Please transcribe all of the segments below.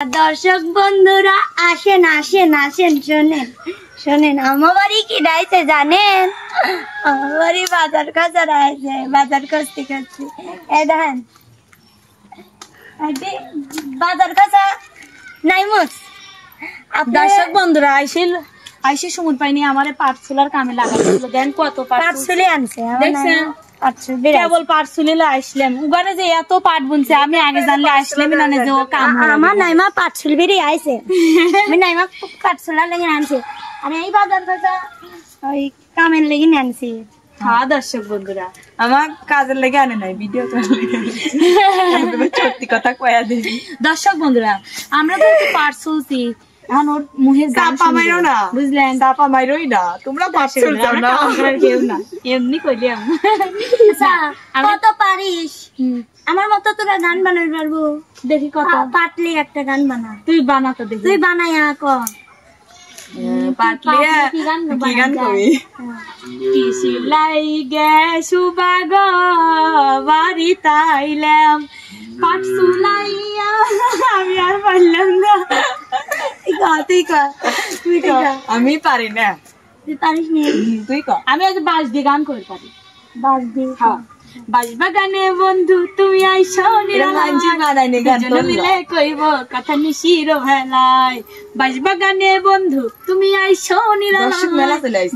দর্শক বন্ধুরা আসেন আসেন আসেন শোনেন শোনেন আমার বাড়ি কি ডাইছে জানেন আমার বাড়ি বাজার কাছার আছে বাজার করতে করতে এই দেখেন বাজার কাছা নাইমুস দর্শক বন্ধুরা আইসে সমুদ পাইনি আমারে পাটসুলার কামে লাগাইছিল দেন কত পাটসুলি আনছে দেখছেন কেবল পাটসুলি আসলাম ওখানে যে এত পাট বুনছে আমি আগে জানলে আসলামই না যে ও কাম আমার নাইমা পাটসুলি বেরিয়ে আইছে আমি নাইমা পাটসুলা লেগে আনছে আমি এই বাজার কাছা ওই কামের লেগে আনছি। হ্যাঁ দর্শক বন্ধুরা আমার কাজের লেগে আনে নাই ভিডিও সত্যি কথা কয়া দিই। দর্শক বন্ধুরা আমরা তো পাটসুলছি এখন ওর মুহের চাপা মাইরো না বুঝলেন চাপা মাইরোই না তোমরা পাটসুল দাও না কেউ না এমনি কইলাম। কত পারিস আমার মতো তোরা গান বানাই পারবো দেখি কত পাটলি একটা গান বানা তুই বানা তো দেখি তুই বানায়া ক পাটলিয়া কি গান কবি কি সিলাই গে সুবাগ বাড়ি তাইলাম পাট সুলাইয়া আমি আর পারলাম না তুই ক আমি পারি না তুই পারিস নি তুই ক আমি আজ বাস দিয়ে গান করে পারি বাস দিয়ে হ্যাঁ বাস বাগানে বন্ধু তুমি আইসো মিলে কইব কথা নিশির ভেলায় বাস বাগানে বন্ধু তুমি আইসো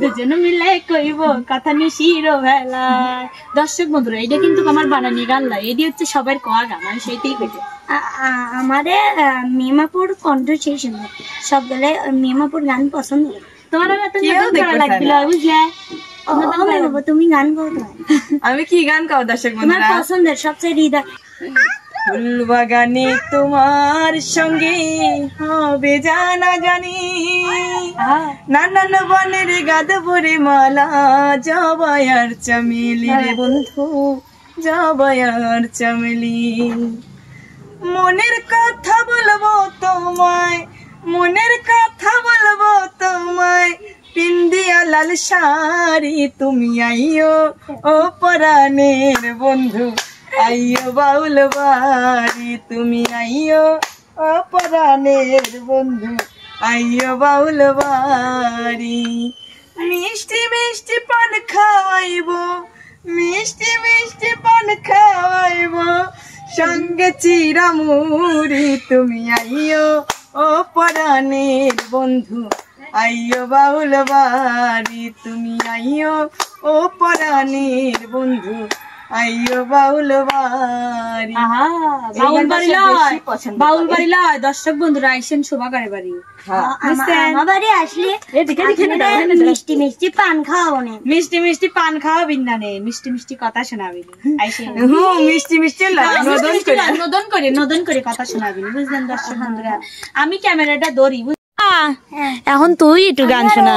দুজন মিলে কইব কথা নিশির ভেলায়। দর্শক বন্ধুরা এটা কিন্তু আমার বানানি গান লাই এটি হচ্ছে সবার কোয়া গান আমি সেইটাই কইতে আমাদের মিমাপুর কণ্ঠ সেই সুন্দর সব গেলে মিমাপুর গান পছন্দ তোমার লাগছিল বুঝলে তুমি গান গাও আমি কি গান গাও দর্শক বন্ধুরা পছন্দের সবচেয়ে হৃদয় ফুল বাগানে তোমার সঙ্গে হবে জানা জানি নানান বনের গাদ ভরে মালা জবায়ার চামেলি রে বন্ধু জবায়ার চামেলি মনের কথা বলবো তোমায় মনের কথা বলবো তোমায় পিন্দিয়া লাল শাড়ি তুমি আইও ও পরাণের বন্ধু আইও বাউল বাড়ি তুমি আইও ও পরাণের বন্ধু আইও বাউল বাড়ি মিষ্টি মিষ্টি পান খাওয়াইবো মিষ্টি মিষ্টি পান খাওয়াইবো সঙ্গে চিরা মুড়ি তুমি আইও ও পরাণের বন্ধু আইও বাউল বাড়ি তুমি আইও ও পরাণের বন্ধু আইও বাউল বাড়ি বাউল বাড়ি লয় দর্শক বন্ধুরা আইসেন শোভাগারে বাড়ি আমার বাড়ি আসলে মিষ্টি মিষ্টি পান খাওয়াবো না মিষ্টি মিষ্টি পান খাওয়াবি না নে মিষ্টি মিষ্টি কথা শোনাবি মিষ্টি মিষ্টি নদন করে কথা শোনাবি বুঝলেন দর্শক বন্ধুরা আমি ক্যামেরাটা ধরি এখন তুই একটু গান শোনা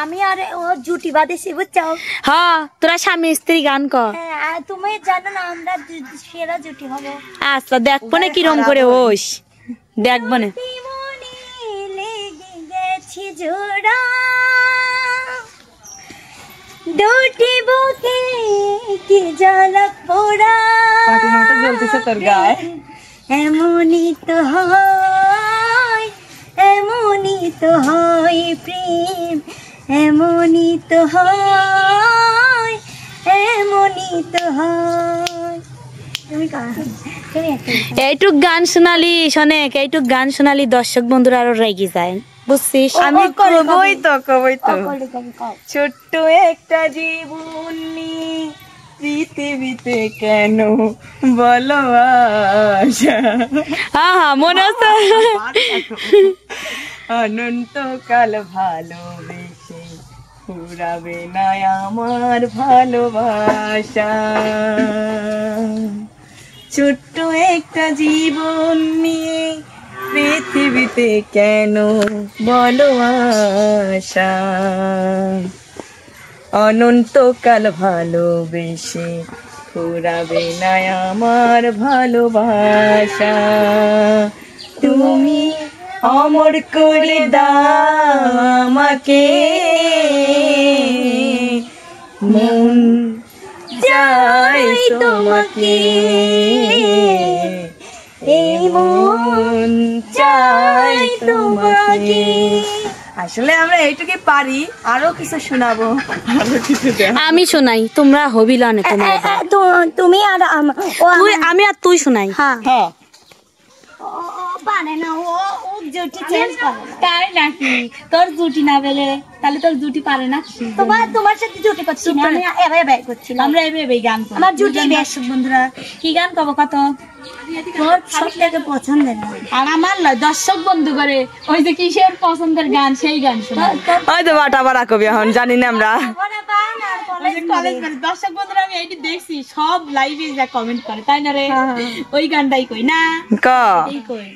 আমি আর ও জুটি বাঁধেছি বুঝছো হ্যাঁ তোরা স্বামী স্ত্রী গান কর তুমি জানো না আমরা সেরা জুটি হবো আচ্ছা দেখবো না কিরম করে ওস দেখবো না গেছি জোড়া দুটি বুকে কি ঝলক পোড়া জ্বলতেছে তোর গায়ে এমনই তো হয় এমনই তো হয় প্রেম এমনই তো হয় এমনই তো হয় এইটুক গান শোনালি শোনেক এইটুক গান শোনালি দর্শক বন্ধুরা আরো রেগে যায় বুঝছিস আমি কবই তো ছোট্ট একটা জীবন পৃথিবীতে কেন বলো হ্যাঁ মনে আছে অনন্তকাল ভালোবেসে ফুরাবে না আমার ভালোবাসা ছোট্ট একটা জীবন নিয়ে পৃথিবীতে কেন বলো আশা অনন্তকাল ভালোবেসে ফুরাবে না আমার ভালোবাসা তুমি অমর করে দাও আমাকে মন চাই তোমাকে এই মন চাই তোমাকে। আসলে আমরা এইটুকু পারি, আরো কিছু শোনাবো, আরো কিছু আমি শোনাই, তোমরা হবিল না তোমার। তুমি আর আমি আর তুই শোনাই। হ্যাঁ হ্যাঁ ও পারে না, ও জুটি চেঞ্জ করে না। তাই নাকি? তোর জুটি না বেলে তাহলে তোর জুটি পারে না? তোমার সাথে জুটি করছি না, আমি এভাবে করছিলাম। আমরা এভাবে গান করি। আমার জুটি বেশ। দর্শক বন্ধুরা কি গান কব কত? তোর সব থেকে পছন্দের না। আর আমার লয়, দর্শক বন্ধু করে ওই যে কিসের পছন্দের গান সেই গান শোনা। ওই তো বাটা বাড়া কবি এখন জানি না আমরা। কলেজ দর্শক বন্ধুরা আমি এইটি দেখছি, সব লাইভে যা কমেন্ট করে, তাই না রে? ওই গানটাই কই না, ক এই কই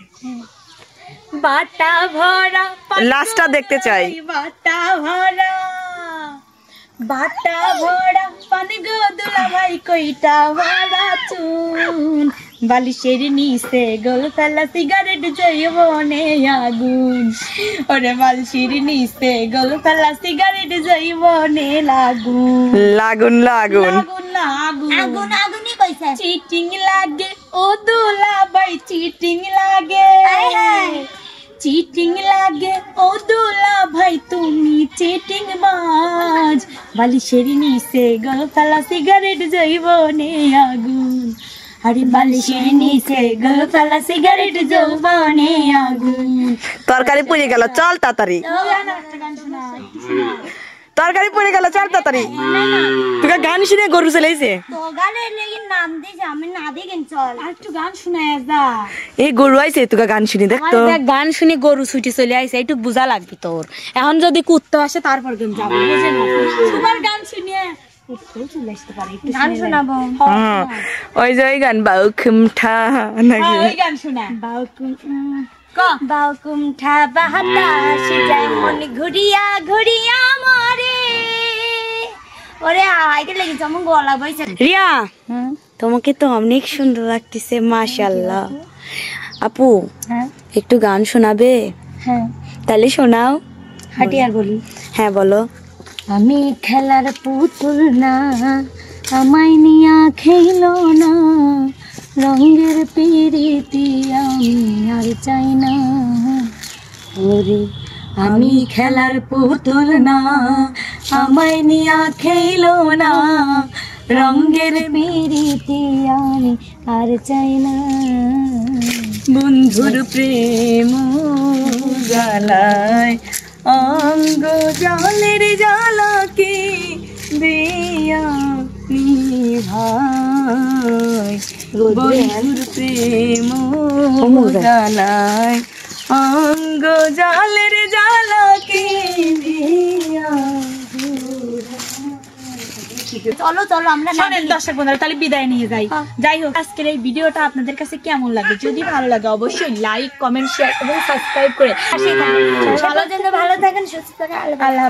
বাটা ভরা লাস্টটা দেখতে চাই। বাটা ভরা বাটা ভরা পান গো দুলা ভাই কইটা ভরা চুন, বালিশের নিচে গোল ফেলা সিগারেট জৈবনে আগুন, ওরে বালিশের নিচে গোল ফেলা সিগারেট জৈবনে লাগুন, লাগুন লাগুন লাগুন না আগুন, আগুন আগুনই কইছে। চিটিং লাগে ও দুলা ভাই চিটিং লাগে, চিটিং লাগে ও দুলা ভাই তুমি চিটিং বাজ, বালিশের নিচে গল ফেলা সিগারেট জৈবনে আগুন, আরে বালিশের নিচে গল ফেলা সিগারেট জৈবনে আগুন। তরকারি পুড়ে গেল, চল তাড়াতাড়ি। তরকারি পুড়ে গেল, চল তাড়াতাড়ি। তোকে গান শুনে গরু চলেছে। তো গানের লাগি নাম দিছে, আমি না দিকেন চল। আর একটু গান শোনায় যা। এই গরু আইছে, তোকে গান শুনি দেখ তো। গান শুনে গরু ছুটি চলে আইছে, একটু বুঝা লাগবে তোর। এখন যদি কুত্তা আসে তারপর গান যাবো, বুঝেন? তোমার গান শুনিয়ে কুত্তাও চলে আসতে পারে। একটু গান শোনাবো। ওই যে ওই গান বাউখুম ঠা নাকি, ওই গান শোনা। বাউকুমঠা বাতাসে যায় মন ঘুরিয়া ঘুরিয়া মরে। ওরে আইকে লাগি যেমন গলা বইছে। রিয়া, তোমাকে তো অনেক সুন্দর লাগতেছে, মাশাআল্লাহ। আপু হ্যাঁ একটু গান শোনাবে? হ্যাঁ তাহলে শোনাও। হাটিয়ার বলি। হ্যাঁ বলো। আমি খেলার পুতুল না, আমায় নিয়া খেলো না, রঙের পিরিতি আমি আর চাই না। ওরে আমি খেলার পুতুল না, আমায় নিয়া খেলো না, রঙের পিরিতি আমি আর চাই না। বন্ধুর প্রেম জ্বালায় অঙ্গ জলের জ্বালাকে দিয়া নিভাই, বন্ধুর প্রেম জ্বালায় অঙ্গ জলের জ্বালাকে দিয়া। চলো চলো আমরা শোনেন দর্শক বন্ধুরা, তাহলে বিদায় নিয়ে যাই। যাই হোক, আজকের এই ভিডিওটা আপনাদের কাছে কেমন লাগে? যদি ভালো লাগে অবশ্যই লাইক, কমেন্ট, শেয়ার এবং সাবস্ক্রাইব করে ভালো থাকেন, সুস্থ থাকেন। আল্লাহ।